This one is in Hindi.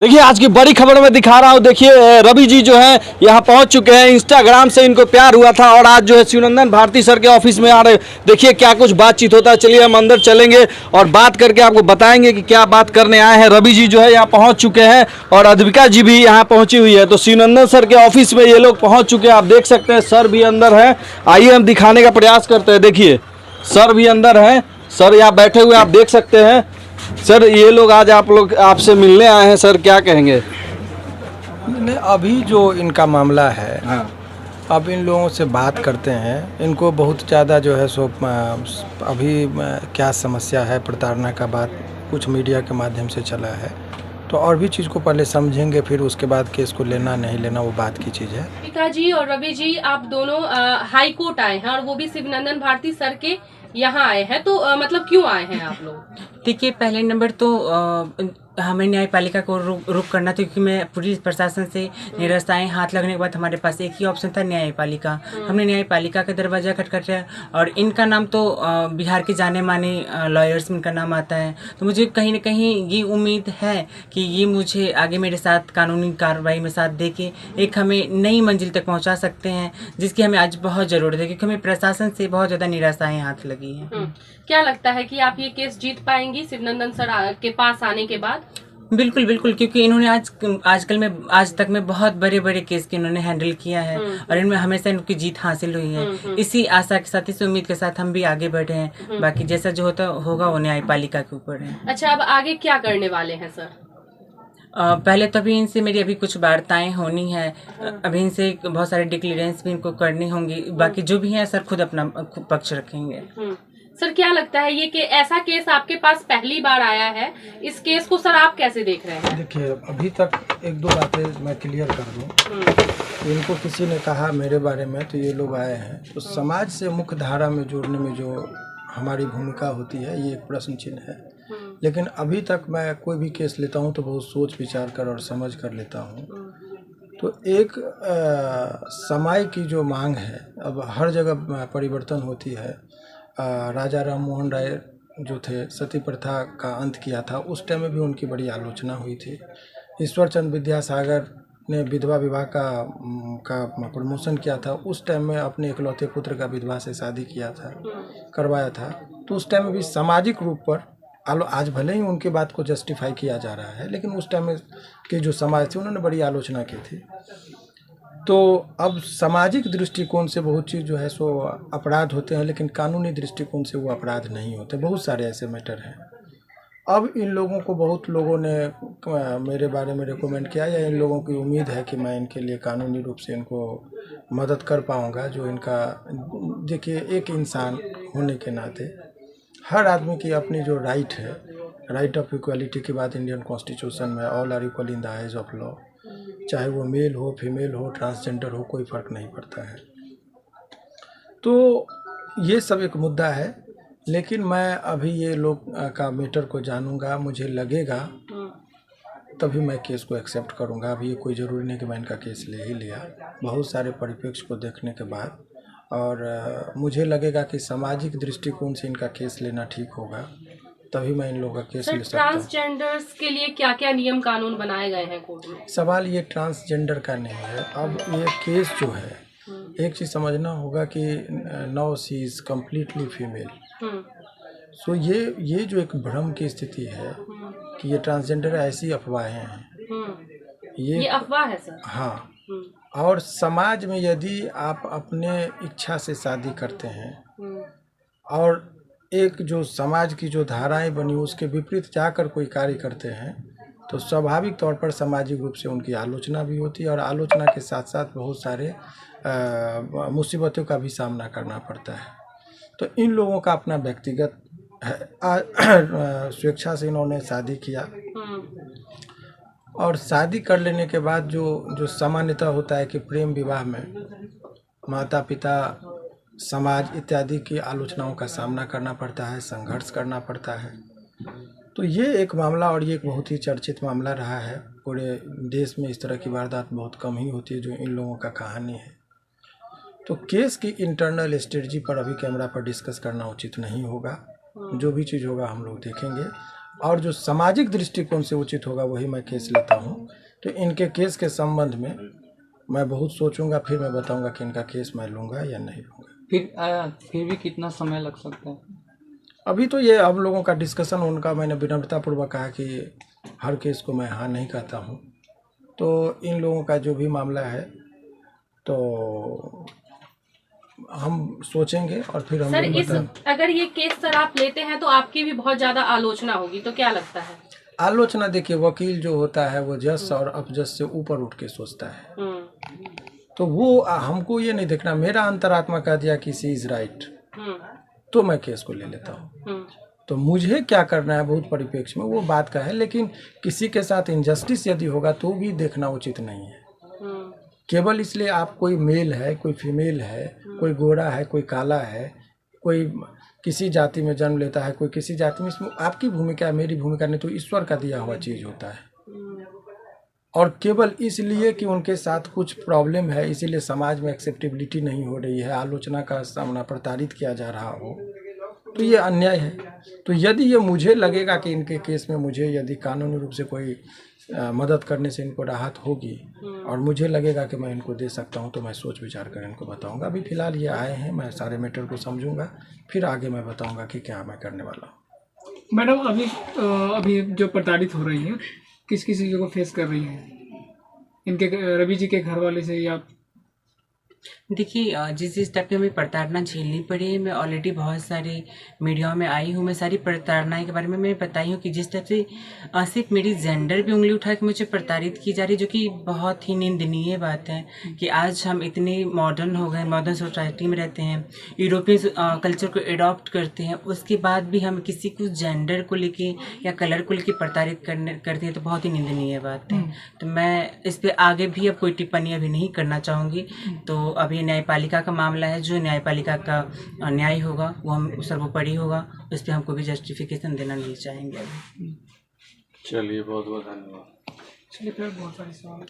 देखिए आज की बड़ी खबर में दिखा रहा हूँ। देखिए रवि जी जो है यहाँ पहुँच चुके हैं। इंस्टाग्राम से इनको प्यार हुआ था और आज जो है शिवनंदन भारती सर के ऑफिस में आ रहे। देखिए क्या कुछ बातचीत होता है। चलिए हम अंदर चलेंगे और बात करके आपको बताएंगे कि क्या बात करने आए हैं। रवि जी जो है यहाँ पहुँच चुके हैं और अद्विका जी भी यहाँ पहुँची हुई है। तो शिवनंदन सर के ऑफिस में ये लोग पहुँच चुके हैं। आप देख सकते हैं सर भी अंदर है। आइए हम दिखाने का प्रयास करते हैं। देखिए सर भी अंदर है। सर यहाँ बैठे हुए आप देख सकते हैं। सर ये लोग आज आप लोग आपसे मिलने आए हैं। सर क्या कहेंगे? नहीं, अभी जो इनका मामला है, हाँ। अब इन लोगों से बात करते हैं। इनको बहुत ज़्यादा जो है सो अभी क्या समस्या है, प्रताड़ना का बात कुछ मीडिया के माध्यम से चला है, तो और भी चीज़ को पहले समझेंगे, फिर उसके बाद केस को लेना नहीं लेना वो बात की चीज़ है। अद्विका जी और रवि जी आप दोनों हाई कोर्ट आए हैं और वो भी शिवनंदन भारती सर के यहाँ आए हैं, तो मतलब क्यों आए हैं आप लोग? देखिए पहले नंबर तो हमें न्यायपालिका को रुक करना था, क्योंकि मैं पुलिस प्रशासन से निरस्त आए। हाथ लगने के बाद हमारे पास एक ही ऑप्शन था, न्यायपालिका। हमने न्यायपालिका का दरवाज़ा खटखटाया और इनका नाम तो बिहार के जाने माने लॉयर्स में इनका नाम आता है। तो मुझे कहीं ना कहीं ये उम्मीद है कि ये मुझे आगे मेरे साथ कानूनी कार्रवाई में साथ दे के एक हमें नई मंजिल तक पहुँचा सकते हैं, जिसकी हमें आज बहुत ज़रूरत है, क्योंकि हमें प्रशासन से बहुत ज़्यादा निराशाएँ हाथ लगी हैं। क्या लगता है कि आप ये केस जीत पाएंगी शिवनंदन सर के पास आने के बाद? बिल्कुल बिल्कुल, क्योंकि इन्होंने आज तक में बहुत बड़े बड़े केस के इन्होंने हैंडल किया है और इनमें हमेशा इनकी जीत हासिल हुई है। इसी आशा के साथ, इस उम्मीद के साथ हम भी आगे बढ़े हैं। बाकी जैसा जो होता होगा वो न्यायपालिका के ऊपर है। अच्छा, अब आगे क्या करने वाले हैं सर? पहले तो अभी इनसे मेरी अभी कुछ वार्ताएं होनी है। अभी इनसे बहुत सारे डिक्लेरेंस भी इनको करनी होंगी। बाकी जो भी है सर खुद अपना पक्ष रखेंगे। सर क्या लगता है ये कि ऐसा केस आपके पास पहली बार आया है, इस केस को सर आप कैसे देख रहे हैं? देखिए, अभी तक एक दो बातें मैं क्लियर कर दूं। इनको किसी ने कहा मेरे बारे में, तो ये लोग आए हैं, तो समाज से मुख्य धारा में जोड़ने में जो हमारी भूमिका होती है ये एक प्रश्न चिन्ह है। लेकिन अभी तक मैं कोई भी केस लेता हूं तो बहुत सोच विचार कर और समझ कर लेता हूं। तो एक समय की जो मांग है, अब हर जगह परिवर्तन होती है। राजा राम मोहन राय जो थे, सती प्रथा का अंत किया था, उस टाइम में भी उनकी बड़ी आलोचना हुई थी। ईश्वर चंद्र विद्यासागर ने विधवा विवाह का प्रमोशन किया था। उस टाइम में अपने इकलौते पुत्र का विधवा से शादी करवाया था। तो उस टाइम में भी सामाजिक रूप पर आज भले ही उनकी बात को जस्टिफाई किया जा रहा है, लेकिन उस टाइम में के जो समाज थे उन्होंने बड़ी आलोचना की थी। तो अब सामाजिक दृष्टिकोण से बहुत चीज़ जो है सो अपराध होते हैं, लेकिन कानूनी दृष्टिकोण से वो अपराध नहीं होते। बहुत सारे ऐसे मैटर हैं। अब इन लोगों को बहुत लोगों ने मेरे बारे में रिकमेंड किया, या इन लोगों की उम्मीद है कि मैं इनके लिए कानूनी रूप से इनको मदद कर पाऊंगा। जो इनका, देखिए, एक इंसान होने के नाते हर आदमी की अपनी जो राइट है, राइट ऑफ इक्वालिटी की बात इंडियन कॉन्स्टिट्यूशन में, all are equal in the eyes of law. चाहे वो मेल हो, फीमेल हो, ट्रांसजेंडर हो, कोई फ़र्क नहीं पड़ता है। तो ये सब एक मुद्दा है, लेकिन मैं अभी ये लोग का मैटर को जानूंगा, मुझे लगेगा तभी मैं केस को एक्सेप्ट करूंगा। अभी ये कोई ज़रूरी नहीं कि मैं इनका केस ले ही लिया। बहुत सारे परिप्रेक्ष्य को देखने के बाद और मुझे लगेगा कि सामाजिक दृष्टिकोण से इनका केस लेना ठीक होगा, तभी मैं इन लोगों का केस ले सकता हूँ। ट्रांसजेंडर्स के लिए क्या क्या नियम कानून बनाए गए हैं कोर्ट में? सवाल ये ट्रांसजेंडर का नहीं है। अब ये केस जो है, एक चीज़ समझना होगा कि now she is completely female. So ये जो एक भ्रम की स्थिति है कि ये ट्रांसजेंडर, ऐसी अफवाहें हैं। ये अफवाह है सर। हाँ। और समाज में यदि आप अपने इच्छा से शादी करते हैं और एक जो समाज की जो धाराएं बनी उसके विपरीत जाकर कोई कार्य करते हैं, तो स्वाभाविक तौर पर सामाजिक रूप से उनकी आलोचना भी होती है और आलोचना के साथ साथ बहुत सारे मुसीबतों का भी सामना करना पड़ता है। तो इन लोगों का अपना व्यक्तिगत स्वेच्छा से इन्होंने शादी किया और शादी कर लेने के बाद जो सामान्यतः होता है कि प्रेम विवाह में माता पिता, समाज इत्यादि की आलोचनाओं का सामना करना पड़ता है, संघर्ष करना पड़ता है। तो ये एक मामला, और ये एक बहुत ही चर्चित मामला रहा है। पूरे देश में इस तरह की वारदात बहुत कम ही होती है जो इन लोगों का कहानी है। तो केस की इंटरनल स्ट्रेटजी पर अभी कैमरा पर डिस्कस करना उचित नहीं होगा। जो भी चीज़ होगा हम लोग देखेंगे। और जो सामाजिक दृष्टिकोण से उचित होगा वही मैं केस लेता हूँ। तो इनके केस के संबंध में मैं बहुत सोचूंगा, फिर मैं बताऊंगा कि इनका केस मैं लूँगा या नहीं लूँगा। फिर भी कितना समय लग सकता है? अभी तो ये हम लोगों का डिस्कशन, उनका मैंने विनम्रतापूर्वक कहा कि हर केस को मैं हाँ नहीं कहता हूँ। तो इन लोगों का जो भी मामला है तो हम सोचेंगे और फिर हम सर लोग इस अगर ये केस सर आप लेते हैं तो आपकी भी बहुत ज्यादा आलोचना होगी, तो क्या लगता है? आलोचना, देखिए वकील जो होता है वो जज और अपजज से ऊपर उठ के सोचता है। तो वो हमको ये नहीं देखना, मेरा अंतरात्मा कह दिया कि सी इज राइट तो मैं केस को ले लेता हूँ। तो मुझे क्या करना है बहुत परिप्रेक्ष्य में वो बात का है, लेकिन किसी के साथ इनजस्टिस यदि होगा तो भी देखना उचित नहीं है। केवल इसलिए आप कोई मेल है, कोई फीमेल है, कोई गोरा है, कोई काला है, कोई किसी जाति में जन्म लेता है, कोई किसी जाति में, इसमें आपकी भूमिका मेरी भूमिका नहीं, तो ईश्वर का दिया हुआ चीज़ होता है। और केवल इसलिए कि उनके साथ कुछ प्रॉब्लम है इसीलिए समाज में एक्सेप्टेबिलिटी नहीं हो रही है, आलोचना का सामना, प्रताड़ित किया जा रहा हो, तो ये अन्याय है। तो यदि ये मुझे लगेगा कि इनके केस में मुझे यदि कानूनी रूप से कोई मदद करने से इनको राहत होगी और मुझे लगेगा कि मैं इनको दे सकता हूं, तो मैं सोच विचार कर इनको बताऊंगा। अभी फ़िलहाल ये आए हैं, मैं सारे मैटर को समझूंगा, फिर आगे मैं बताऊंगा कि क्या मैं करने वाला हूँ। मैडम अभी जो प्रताड़ित हो रही है किस किस चीज़ों को फेस कर रही है? इनके रवि जी के घर वाले से या? देखिए जिस जिस टाइप की हमें प्रताड़ना झेलनी पड़ी है, मैं ऑलरेडी बहुत सारे मीडिया में आई हूँ, मैं सारी प्रताड़नाएं के बारे में मैं बताई हूँ कि जिस टाइप से सिर्फ मेरी जेंडर पे उंगली उठा के मुझे प्रताड़ित की जा रही है, जो कि बहुत ही निंदनीय बात है कि आज हम इतने मॉडर्न हो गए, मॉडर्न सोसाइटी में रहते हैं, यूरोपियन कल्चर को एडॉप्ट करते हैं, उसके बाद भी हम किसी को जेंडर को लेके या कलर को लेके प्रताड़ित करते हैं, तो बहुत ही निंदनीय बात है। तो मैं इस पर आगे भी अब कोई टिप्पणी अभी नहीं करना चाहूँगी। तो अब ये न्यायपालिका का मामला है, जो न्यायपालिका का न्याय होगा वो हम सर्वोपरि होगा, उस पर हमको भी जस्टिफिकेशन देना नहीं चाहेंगे। चलिए बहुत बहुत धन्यवाद। चलिए फिर बहुत सारे सवाल